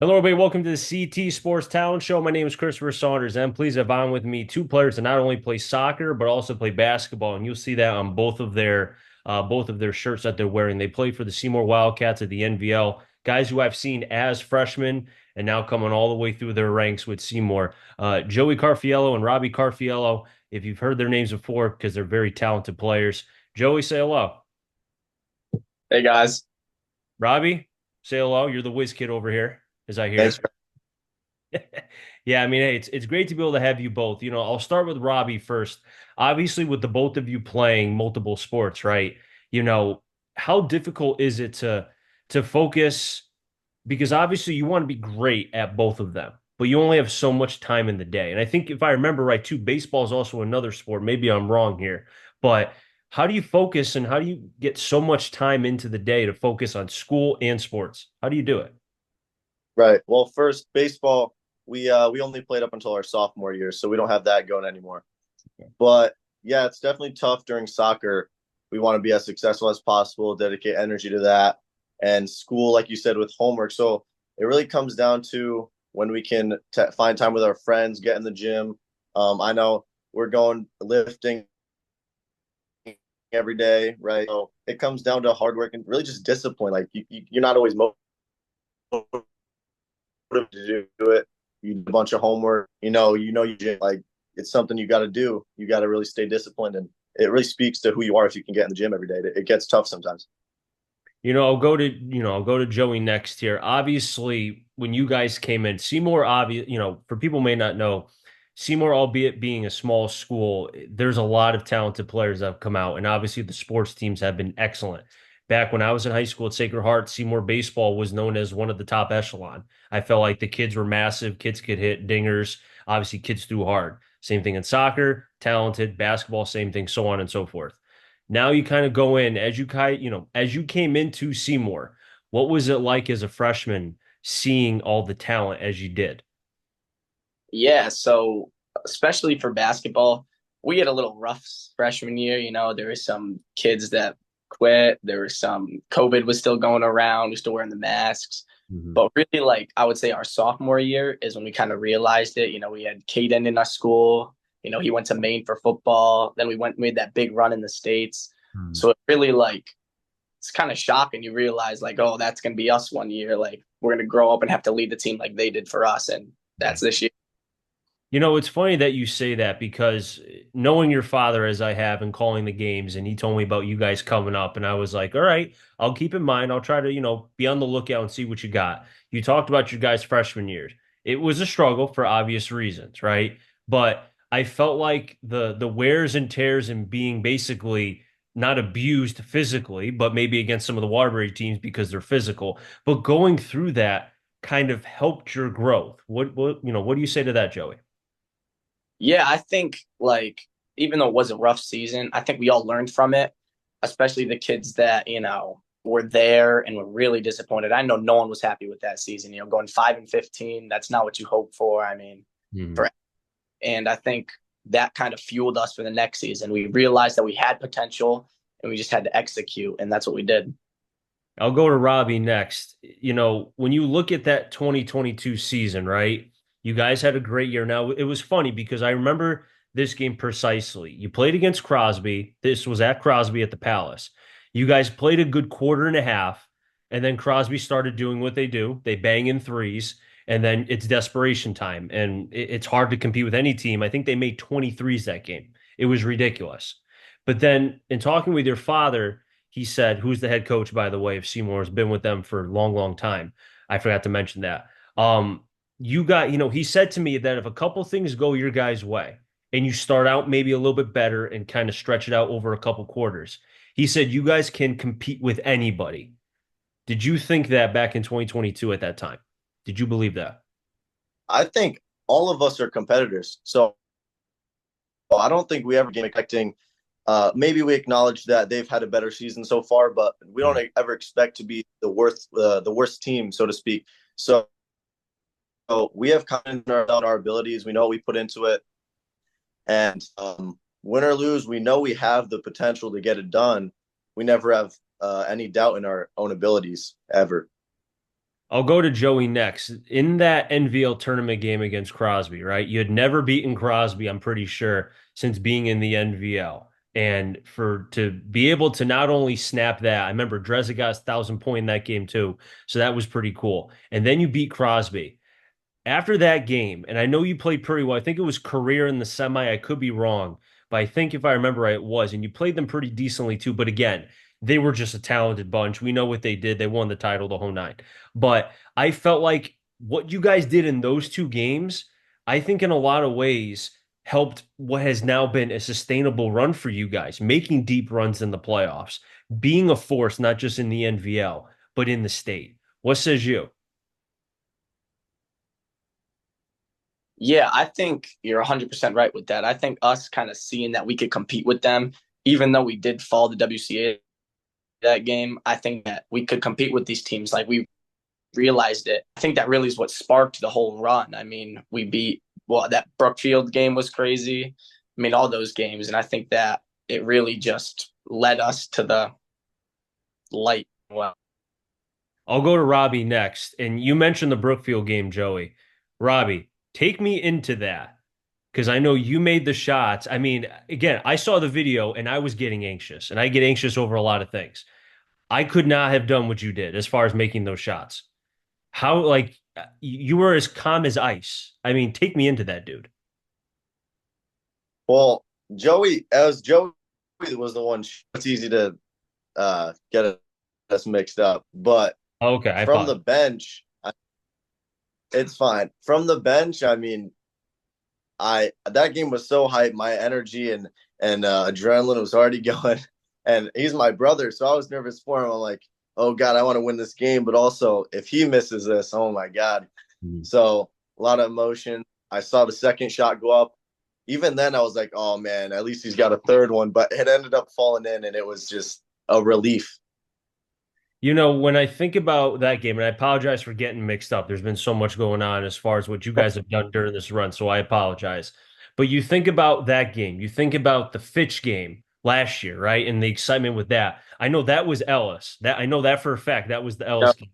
Hello, everybody. Welcome to the CT Sports Talent Show. My name is Christopher Saunders, and please have on with me two players that not only play soccer but also play basketball, and you'll see that on both of their shirts that they're wearing. They play for the Seymour Wildcats at the NVL. Guys who I've seen as freshmen and now coming all the way through their ranks with Seymour. Joey Carfiello and Robbie Carfiello. If you've heard their names before, because they're very talented players. Joey, say hello. Hey guys, Robbie, say hello. You're the whiz kid over here, as I thanks hear. for Yeah, I mean, hey, it's great to be able to have you both. I'll start with Robbie first. Obviously, with the both of you playing multiple sports, right? You know, how difficult is it to focus? Because obviously you want to be great at both of them, but you only have so much time in the day. And I think if I remember right, too, baseball is also another sport. Maybe I'm wrong here, but how do you focus and how do you get so much time into the day to focus on school and sports? How do you do it? right. Well, first baseball, we only played up until our sophomore year, so we don't have that going anymore. But yeah, it's definitely tough during soccer. We want to be as successful as possible, dedicate energy to that, and school, like you said, with homework. So it really comes down to when we can find time with our friends, get in the gym. I know we're going lifting every day, right? So it comes down to hard work and really just discipline. Like you're not always motivated to do it. You do a bunch of homework. Like it's something you got to do. You got to really stay disciplined, and it really speaks to who you are if you can get in the gym every day. It gets tough sometimes. I'll go to Joey next here. Obviously, when you guys came in, Seymour, for people who may not know, Seymour, albeit being a small school, there's a lot of talented players that have come out, and obviously the sports teams have been excellent. Back when I was in high school at Sacred Heart, Seymour baseball was known as one of the top echelon. I felt like the kids were massive, kids could hit dingers, obviously kids threw hard. Same thing in soccer, talented, basketball, same thing, so on and so forth. Now you kind of go in as you came into Seymour, what was it like as a freshman seeing all the talent as you did? Yeah, so especially for basketball, we had a little rough freshman year. There were some kids that quit. There were some COVID was still going around. We still wearing the masks. Mhm. But really, like I would say, our sophomore year is when we kind of realized it. We had Caden in our school. He went to Maine for football. Then we made that big run in the States. Mhm. So it really like it's kind of shocking. You realize like, oh, that's gonna be us one year. Like we're gonna grow up and have to lead the team like they did for us, and Yeah. that's this year. It's funny that you say that because knowing your father as I have and calling the games, and he told me about you guys coming up, and I was like, all right, I'll keep in mind. I'll try to, be on the lookout and see what you got. You talked about your guys' freshman years. It was a struggle for obvious reasons, right? But I felt like the wears and tears and being basically not abused physically, but maybe against some of the Waterbury teams because they're physical. But going through that kind of helped your growth. What do you say to that, Joey? Yeah, I think like even though it was a rough season, I think we all learned from it, especially the kids that, were there and were really disappointed. I know no one was happy with that season, going 5-15, that's not what you hope for. I mean, Mhm. for and I think that kind of fueled us for the next season. We realized that we had potential and we just had to execute, and that's what we did. I'll go to Robbie next. When you look at that 2022 season, right? You guys had a great year. Now, it was funny because I remember this game precisely. You played against Crosby. This was at Crosby at the Palace. You guys played a good quarter and a half, and then Crosby started doing what they do. They bang in threes, and then it's desperation time, and it's hard to compete with any team. I think they made 23s that game. It was ridiculous. But then in talking with your father, he said, who's the head coach, by the way, of Seymour, has been with them for a long, long time. I forgot to mention that. He said to me that if a couple things go your guys' way and you start out maybe a little bit better and kind of stretch it out over a couple quarters, he said you guys can compete with anybody. Did you think that back in 2022 at that time? Did you believe that? I think all of us are competitors. So I don't think we ever game expecting. Maybe we acknowledge that they've had a better season so far, but we don't Mm. ever expect to be the worst team, so to speak. So we have confidence in our abilities. We know what we put into it, and win or lose, we know we have the potential to get it done. We never have any doubt in our own abilities ever. I'll go to Joey next. In that NVL tournament game against Crosby, right? You had never beaten Crosby, I'm pretty sure, since being in the NVL. And for to be able to not only snap that, I remember Drezga got 1,000 point in that game too. So that was pretty cool. And then you beat Crosby after that game, and I know you played pretty well. I think it was career in the semi. I could be wrong, but I think if I remember right, it was. And you played them pretty decently too. But again, they were just a talented bunch. We know what they did. They won the title, the whole nine. But I felt like what you guys did in those two games, I think in a lot of ways helped what has now been a sustainable run for you guys, making deep runs in the playoffs, being a force, not just in the NVL, but in the state. What says you? Yeah, I think you're 100% right with that. I think us kind of seeing that we could compete with them, even though we did fall the WCA that game, I think that we could compete with these teams. Like we realized it. I think that really is what sparked the whole run. I mean, we beat, well, that Brookfield game was crazy. I mean, all those games. And I think that it really just led us to the light. Well, I'll go to Robbie next. And you mentioned the Brookfield game, Joey. Robbie, take me into that because I know you made the shots. I mean, again, I saw the video and I was getting anxious, and I get anxious over a lot of things. I could not have done what you did as far as making those shots. How, like, you were as calm as ice. I mean, take me into that, dude. Well, Joey was the one. It's easy to get us mixed up, but Okay, I from the apologize. bench, it's fine. From the bench, I mean, I that game was so hype. My energy and adrenaline was already going, and he's my brother, so I was nervous for him. I'm like, oh God, I want to win this game, but also if he misses this, oh my God. So a lot of emotion. I saw the second shot go up. Even then, I was like, oh man, at least he's got a third one, but it ended up falling in, and it was just a relief. You know, when I think about that game, and I apologize for getting mixed up, there's been so much going on as far as what you guys have done during this run, so I apologize. But you think about that game, you think about the Fitch game last year, right? And the excitement with that. I know that was Ellis. That I know that for a fact. That was the Yeah. Ellis game.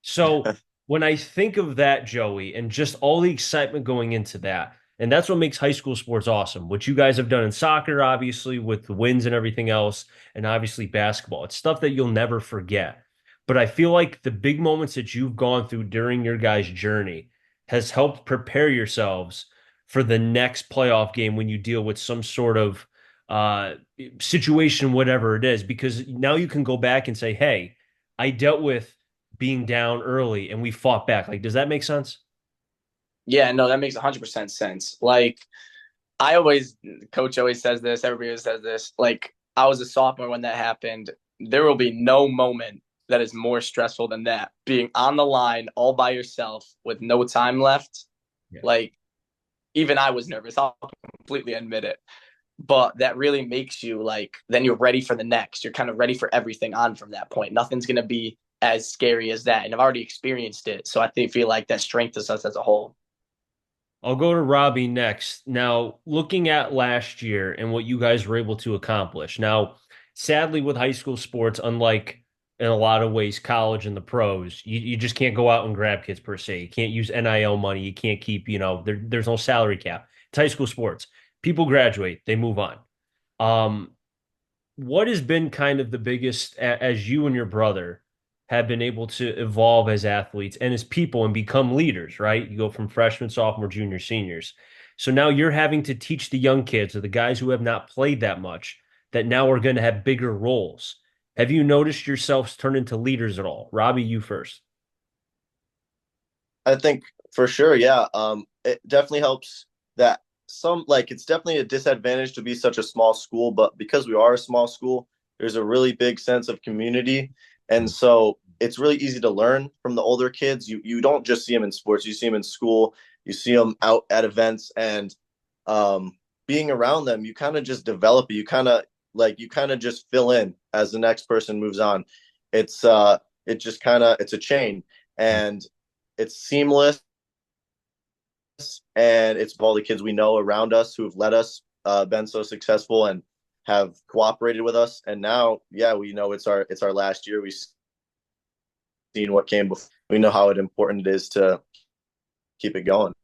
So when I think of that, Joey, and just all the excitement going into that, and that's what makes high school sports awesome. What you guys have done in soccer, obviously, with the wins and everything else, and obviously basketball. It's stuff that you'll never forget. But I feel like the big moments that you've gone through during your guys' journey has helped prepare yourselves for the next playoff game when you deal with some sort of uh, situation, whatever it is, because now you can go back and say, hey, I dealt with being down early and we fought back. Like, does that make sense? yeah, no, that makes 100% sense. Like, coach always says this, everybody always says this. Like, I was a sophomore when that happened. There will be no moment that is more stressful than that. Being on the line all by yourself with no time left. Yeah. Like, even I was nervous. I'll completely admit it. But that really makes you like, then you're ready for the next. You're kind of ready for everything on from that point. Nothing's going to be as scary as that. And I've already experienced it. So feel like that strengthens us as a whole. I'll go to Robbie next. Now, looking at last year and what you guys were able to accomplish. Now, sadly, with high school sports, unlike in a lot of ways college and the pros, you just can't go out and grab kids per se. You can't use NIL money. You can't keep, there's no salary cap. It's high school sports. People graduate, they move on. Um, what has been kind of the biggest as you and your brother have been able to evolve as athletes and as people and become leaders, right? You go from freshman, sophomore, junior, seniors. So now you're having to teach the young kids or the guys who have not played that much that now are going to have bigger roles. Have you noticed yourselves turn into leaders at all? Robbie, you first. I think for sure, yeah. It definitely helps that it's definitely a disadvantage to be such a small school, but because we are a small school, there's a really big sense of community, and so it's really easy to learn from the older kids. You don't just see them in sports; you see them in school, you see them out at events, and um, being around them, you kind of just develop it. You kind of just fill in as the next person moves on. It just kind of it's a chain, and it's seamless, and it's all the kids we know around us who have let us been so successful and have cooperated with us. And now, yeah, we know it's our last year. We seen what came before. We know how important it is to keep it going.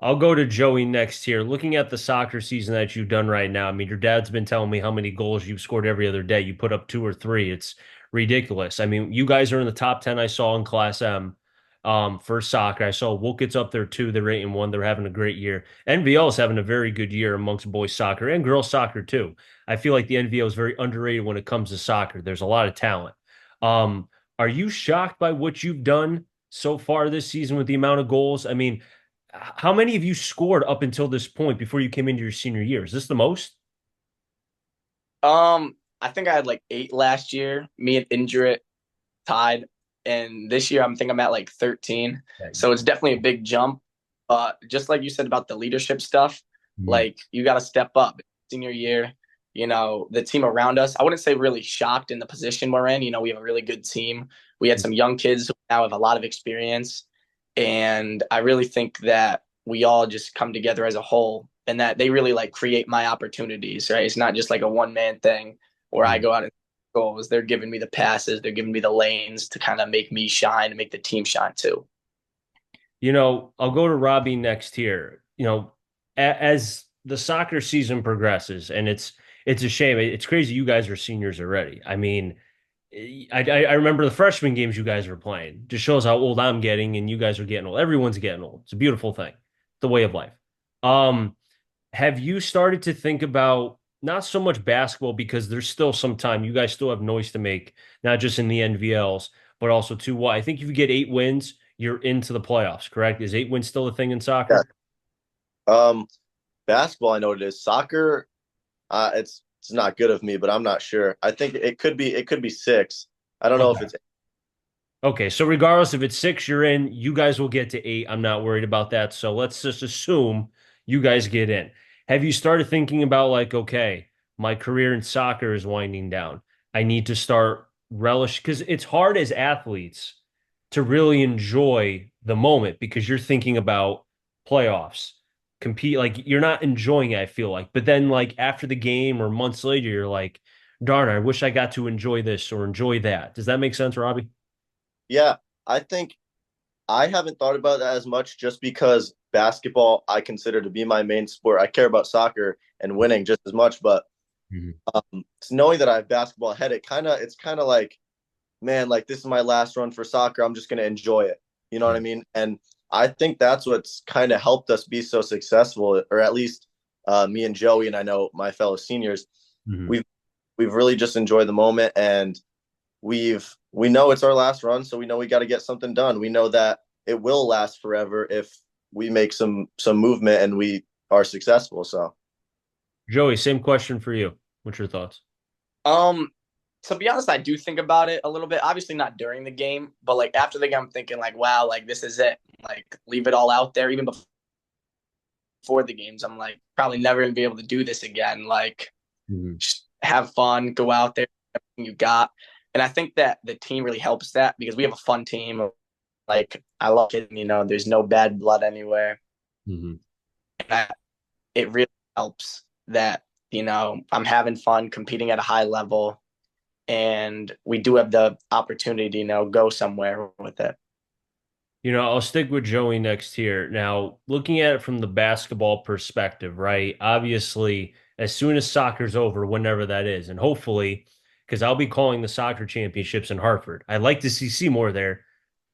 I'll go to Joey next here. Looking at the soccer season that you've done right now, I mean, your dad's been telling me how many goals you've scored every other day. You put up two or three. It's ridiculous. I mean, you guys are in the top 10 I saw in Class M for soccer. I saw Wolkett's up there too. They're 8-1. They're having a great year. NVL is having a very good year amongst boys soccer and girls soccer too. I feel like the NVL is very underrated when it comes to soccer. There's a lot of talent. Are you shocked by what you've done so far this season with the amount of goals? I mean, how many have you scored up until this point before you came into your senior year? Is this the most? I think I had like 8 last year. Me and Injurit tied, and this year I'm at like 13. So it's definitely a big jump. Just like you said about the leadership stuff, Mhm. like you got to step up. Senior year, the team around us. I wouldn't say really shocked in the position we're in. We have a really good team. We had some young kids who now have a lot of experience, and I really think that we all just come together as a whole, and that they really like create my opportunities. Right? It's not just like a one man thing where I Mhm. go out and goals. They're giving me the passes. They're giving me the lanes to kind of make me shine and make the team shine too. I'll go to Robbie next here. As the soccer season progresses, and it's a shame. It's crazy you guys are seniors already. I mean, I remember the freshman games you guys were playing. Just shows how old I'm getting, and you guys are getting old. Everyone's getting old. It's a beautiful thing. It's the way of life. Um, have you started to think about not so much basketball because there's still some time. You guys still have noise to make, not just in the NVLs, but also too what I think if you get 8 wins, you're into the playoffs, correct? Is 8 wins still a thing in Yeah. soccer? Um, Basketball, I know what it is. Soccer, it's not good of me, but I'm not sure. I think it could be six. I don't know if Okay. it's Okay, so regardless if it's six, you're in, you guys will get to eight. I'm not worried about that. So let's just assume you guys get in. Have you started thinking about like, okay, my career in soccer is winding down. I need to start relish because it's hard as athletes to really enjoy the moment because you're thinking about playoffs, compete, like you're not enjoying it, I feel like. But then like after the game or months later, you're like, darn, I wish I got to enjoy this or enjoy that. Does that make sense, Robbie? yeah. I think I haven't thought about that as much just because basketball I consider to be my main sport. I care about soccer and winning just as much, but Mhm. knowing that I have basketball ahead, it's kind of like, man, like this is my last run for soccer. I'm just gonna enjoy it. You know what I mean? And I think that's what's kind of helped us be so successful, or at least me and Joey, and I know my fellow seniors. Mhm. We've really just enjoyed the moment, and we know it's our last run, so we know we got to get something done. We know that it will last forever if we make some movement and we are successful. So Joey, same question for you. What's your thoughts? Um, to be honest, I do think about it a little bit. Obviously, not during the game, but like after the game, I'm thinking like, wow, like this is it. Like leave it all out there. Even before the games, I'm like probably never gonna be able to do this again. Like Mhm. just have fun, go out there, everything you got. And I think that the team really helps that because we have a fun team. Like I like it, there's no bad blood anywhere. Mhm. And it really helps that, I'm having fun competing at a high level and we do have the opportunity to, go somewhere with it. I'll stick with Joey next here. Now, looking at it from the basketball perspective, right? Obviously, as soon as soccer's over, whenever that is, and hopefully, because I'll be calling the soccer championships in Hartford. I'd like to see Seymour there,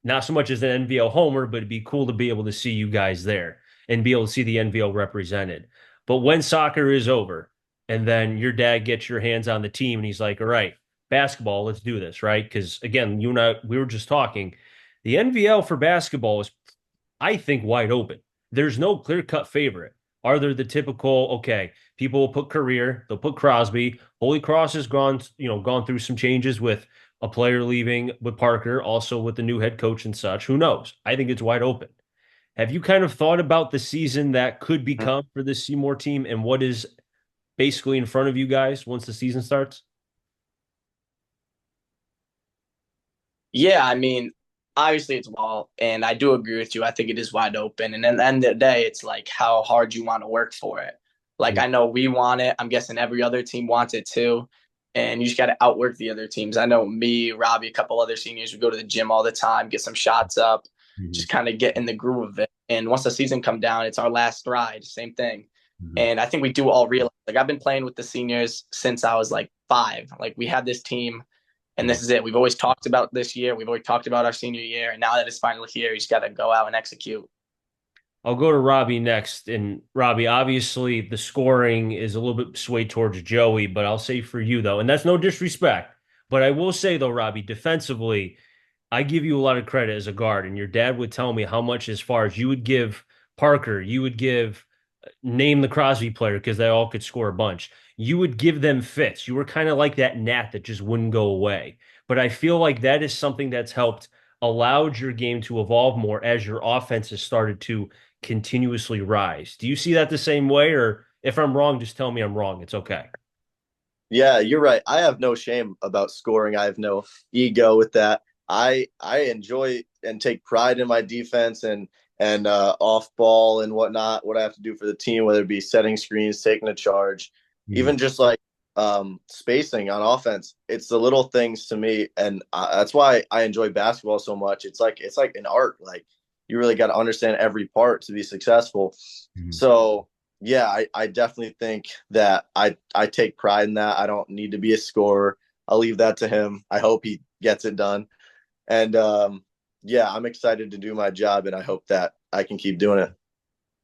not so much as an NVL homer, but it'd be cool to be able to see you guys there and be able to see the NVL represented. But when soccer is over, and then your dad gets your hands on the team and he's like, all right, basketball, let's do this, right? Because again, you and I, we were just talking the NVL for basketball is, I think, wide open. There's no clear cut favorite. Are there the typical, okay, people will put career, they'll put Crosby. Holy Cross has gone through some changes with a player leaving with Parker, also with the new head coach and such. Who knows? I think it's wide open. Have you kind of thought about the season that could become for this Seymour team and what is basically in front of you guys once the season starts? Yeah, I mean, obviously it's ball, and I do agree with you. I think it is wide open. And at the end of the day, it's like how hard you want to work for it. Like I know we want it. I'm guessing every other team wants it too. and you just got to outwork the other teams. I know me, Robbie, a couple other seniors, we go to the gym all the time, get some shots up, Mhm. just kind of get in the groove of it. And once the season come down, it's our last ride, same thing. Mhm. And I think we do all realize, like, I've been playing with the seniors since I was like 5. Like, we had this team, and Yeah. this is it. We've always talked about this year. We've always talked about our senior year, and now that it's finally here, you just got to go out and execute. I'll go to Robbie next. And Robbie, obviously the scoring is a little bit swayed towards Joey, but I'll say for you though, and that's no disrespect, but I will say though, Robbie, defensively, I give you a lot of credit as a guard, and your dad would tell me how much, as far as you would give Parker, you would give name the Crosby player because they all could score a bunch. You would give them fits. You were kind of like that gnat that just wouldn't go away. But I feel like that is something that's helped allowed your game to evolve more as your offense has started to continuously rise. Do you see that the same way? Or if I'm wrong, just tell me I'm wrong. It's okay. Yeah, you're right. I have no shame about scoring. I have no ego with that. I enjoy and take pride in my defense and off ball and whatnot. What I have to do for the team, whether it be setting screens, taking a charge, Mhm. even just like spacing on offense. It's the little things to me, and that's why I enjoy basketball so much. It's like an art. Like you really got to understand every part to be successful. Mhm. So yeah, I definitely think that I take pride in that. I don't need to be a scorer. I'll leave that to him. I hope he gets it done. And yeah, I'm excited to do my job, and I hope that I can keep doing it.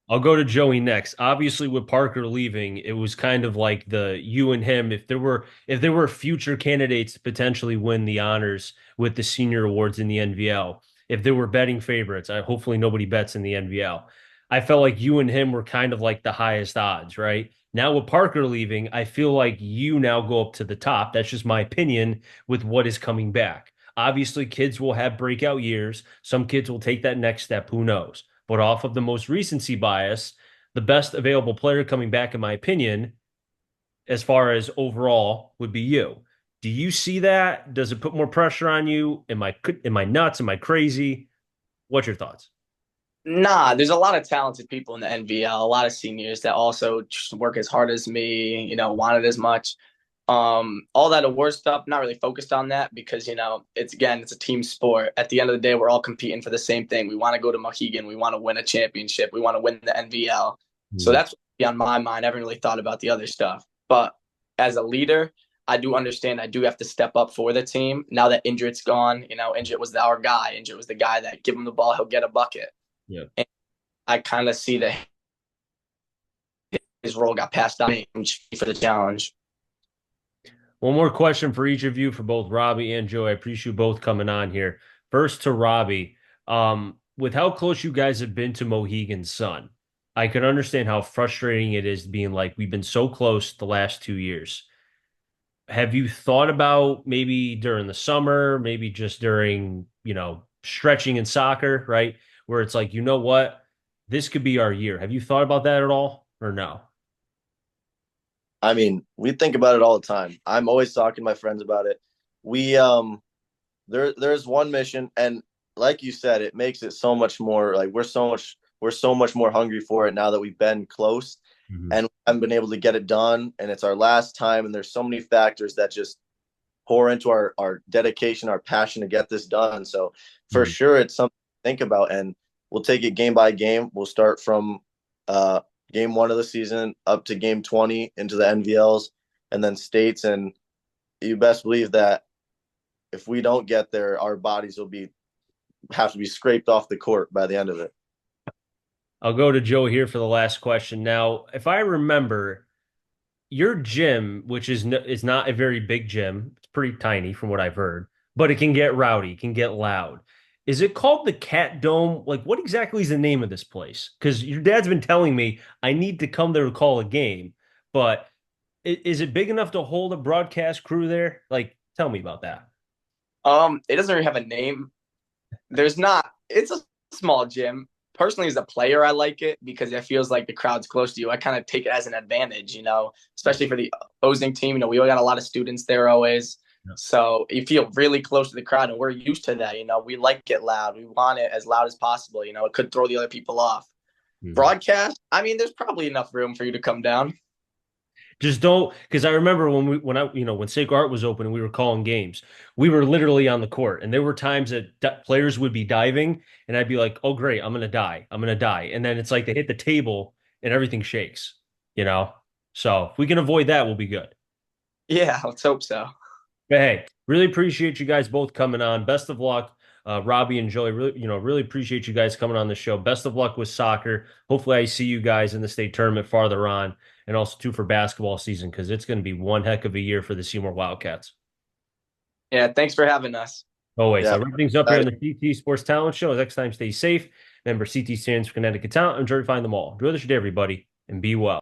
I'll go to Joey next. Obviously, with Parker leaving, it was kind of like the you and him. If there were future candidates to potentially win the honors with the senior awards in the NVL, if there were betting favorites, hopefully nobody bets in the NVL. I felt like you and him were kind of like the highest odds, right? Now with Parker leaving, I feel like you now go up to the top. That's just my opinion with what is coming back. Obviously, kids will have breakout years. Some kids will take that next step. Who knows? But off of the most recency bias, the best available player coming back, in my opinion, as far as overall, would be you. Do you see that? Does it put more pressure on you? Am I nuts? Am I crazy? What's your thoughts? Nah, there's a lot of talented people in the NVL, a lot of seniors that also just work as hard as me, want it as much. All that award stuff, not really focused on that because, it's a team sport. At the end of the day, we're all competing for the same thing. We want to go to Mohegan. We want to win a championship. We want to win the NVL. So Mm. that's on my mind. I haven't really thought about the other stuff. But as a leader, I do understand I do have to step up for the team. Now that Indrit's gone, Indrit was our guy. Indrit was the guy that give him the ball, he'll get a bucket. Yeah. And I kind of see that his role got passed on for the challenge. One more question for each of you, for both Robbie and Joe. I appreciate you both coming on here. First to Robbie, with how close you guys have been to Mohegan's Sun, I can understand how frustrating it is being like we've been so close the last 2 years. Have you thought about maybe during the summer, maybe just during, stretching in soccer, right? Where it's like, you know what? This could be our year. Have you thought about that at all or no? I mean, we think about it all the time. I'm always talking to my friends about it. We there's one mission, and like you said, it makes it so much more like we're so much more hungry for it now that we've been close Mhm. and we haven't been able to get it done, and it's our last time, and there's so many factors that just pour into our dedication, our passion to get this done. So for Mhm. sure, it's something to think about, and we'll take it game by game. We'll start from uh, game one of the season up to game 20 into the NVLs and then states. And you best believe that if we don't get there, our bodies will be have to be scraped off the court by the end of it. I'll go to Joe here for the last question. Now, if I remember, your gym, which is not a very big gym, it's pretty tiny from what I've heard, but it can get rowdy, it can get loud. Is it called the Cat Dome? Like, what exactly is the name of this place? Because your dad's been telling me I need to come there to call a game, but is it big enough to hold a broadcast crew there? Like, tell me about that. It doesn't really have a name. There's not. It's a small gym. Personally, as a player, I like it because it feels like the crowd's close to you. I kind of take it as an advantage, especially for the opposing team. We all got a lot of students there always. Yeah. So you feel really close to the crowd, and we're used to that. We like it loud. We want it as loud as possible. It could throw the other people off. Mhm. Broadcast, I mean, there's probably enough room for you to come down. Just don't, because I remember when Sacred Art was open and we were calling games, we were literally on the court, and there were times that players would be diving, and I'd be like, "Oh, great, I'm gonna die," and then it's like they hit the table and everything shakes, you know. So if we can avoid that, we'll be good. Yeah, let's hope so. But hey, really appreciate you guys both coming on. Best of luck, Robbie and Joey. Really appreciate you guys coming on the show. Best of luck with soccer. Hopefully, I see you guys in the state tournament farther on, and also too for basketball season because it's going to be one heck of a year for the Seymour Wildcats. Yeah, thanks for having us. Always. Yeah. I'll wrap things up here on the CT Sports Talent Show. Next time, stay safe. Remember, CT stands for Connecticut Talent. Enjoy, find them all. Enjoy the day, everybody, and be well.